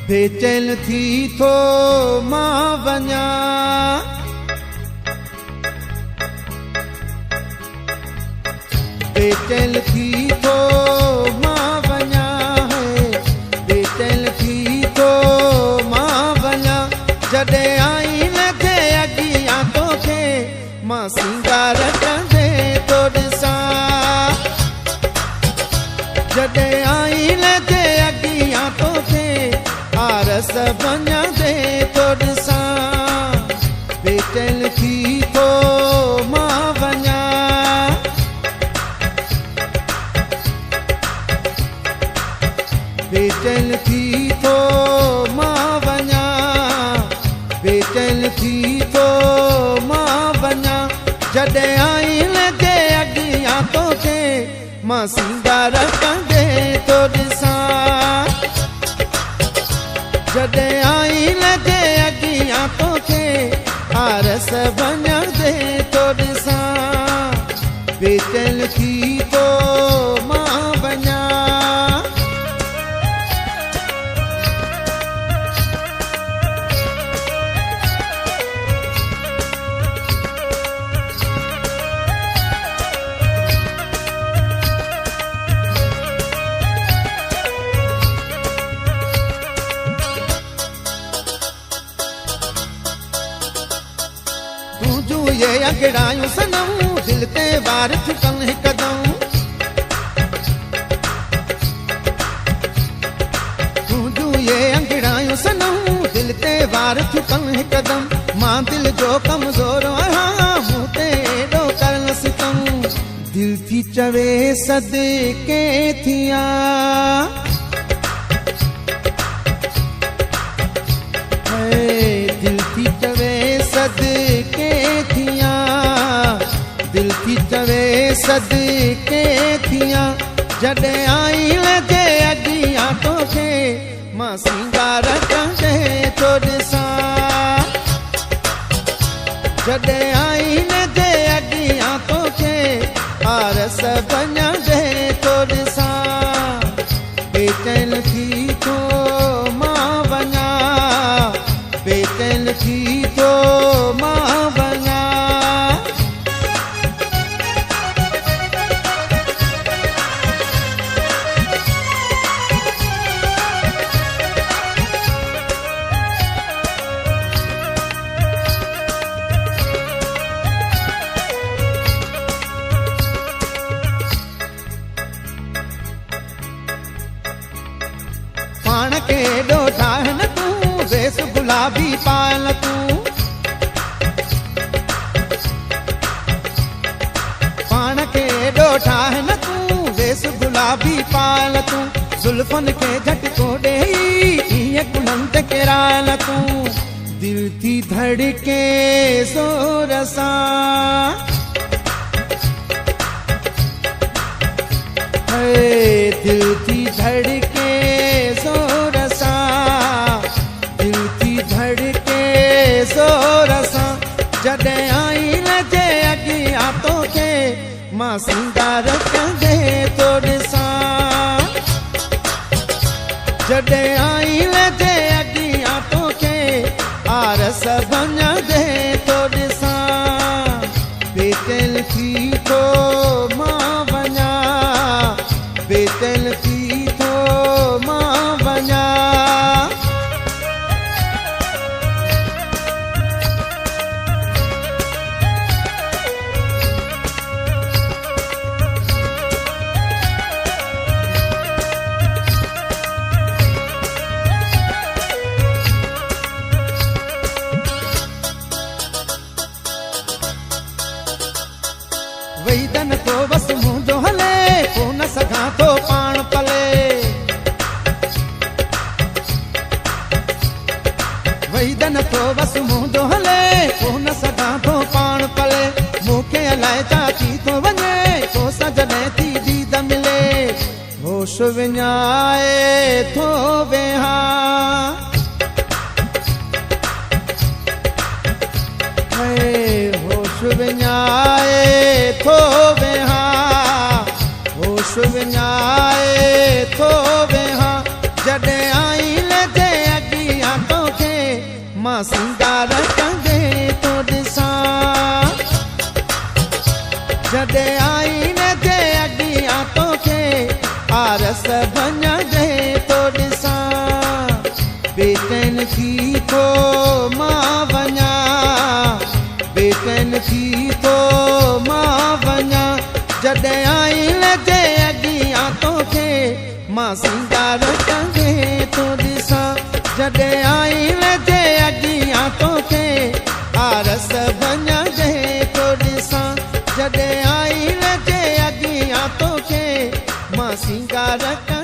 बेचैन थी थो मां वञा बेचैन थी थो मां वञा बेचैन थी थो मां वञा जॾहिं आई लॻे अॻियां तोखे मां सिंगार कंदे तो ॾिसां जॾहिं आई लॻे अॻियां तोखे आरस वञंदे तो ॾिसां बेचैन थी थो मां वञा बेचैन थी थो मां वञा बेचैन थी थो मां वञा जॾहिं आई लॻे अॻियां तोखे मां सिंगार कंदे तो ॾिसां जॾहिं आई लॻे अॻियां तोखे आरस वञंदे तो ॾिसां बेचैन थी थो मां वञा ये अंगड़ायूं सनम दिल ते वार चुकन हिकदम तूं ये अंगड़ायूं सनम दिल ते वार चुकन हिकदम मां दिल जो कमज़ोर आहियां मूं ते एॾो कर न सितम दिल थी चवे सदके थिया दिल थी चवे सदके थिया दिल थी चवे सदके थिया जॾहिं आई लॻे अॻियां तोखे मां सिंगार कंदे तो ॾिसां जॾहिं आई लॻे अॻियां तोखे आरस वञंदे तो ॾिसां बेचैन थी थो मां वञा बेचैन थी थो मां वञा पाण खे एॾो ठाह न तूं वेस गुलाबी पायल तूं पाण खे एॾो ठाह न तूं वेस गुलाबी पायल तूं जुल्फन खे झटको ॾेई ईअं गुलनि ते किरायल तूं दिल थी धड़के ज़ोर सां दिल थी धड़के ज़ोर सां दिल थी धड़के ज़ोर सां जॾहिं आई लॻे अॻियां तोखे मां सिंगार कंदे तो ॾिसां जॾहिं आई लॻे अॻियां तोखे आरस वञंदे तो ॾिसां बेचैन थी थो मां वञा बेचैन थी थो मां वञा वैदन तो बस मुंहिंजो हले पोइ न सघां थो पाण पले वैदन तो बस मुंहिंजो हले पोइ न सघां थो पाण पले मूंखे अलाए छा थी थो वञे पोइ सां जॾहिं थी दीद मिले होश विञाए थो वेहां होश विञाए थो वेहां होश विञाए थो वेहां जॾहिं आई लॻे मां सिंगार कंदे तो ॾिसां जॾहिं आईने जे अॻियां तोखे आरस भञंदे तो ॾिसां बेचैन थी थो मां वञा बेचैन थी थो मां वञा जॾहिं आईने जे अॻियां तोखे मां सिंगार कंदे तो ॾिसां जॾहिं आईने जे अॻियां तोखे आरस भञंदे तो ॾिसां जॾहिं आईने जे अॻियां तोखे मां सिंगार कंदे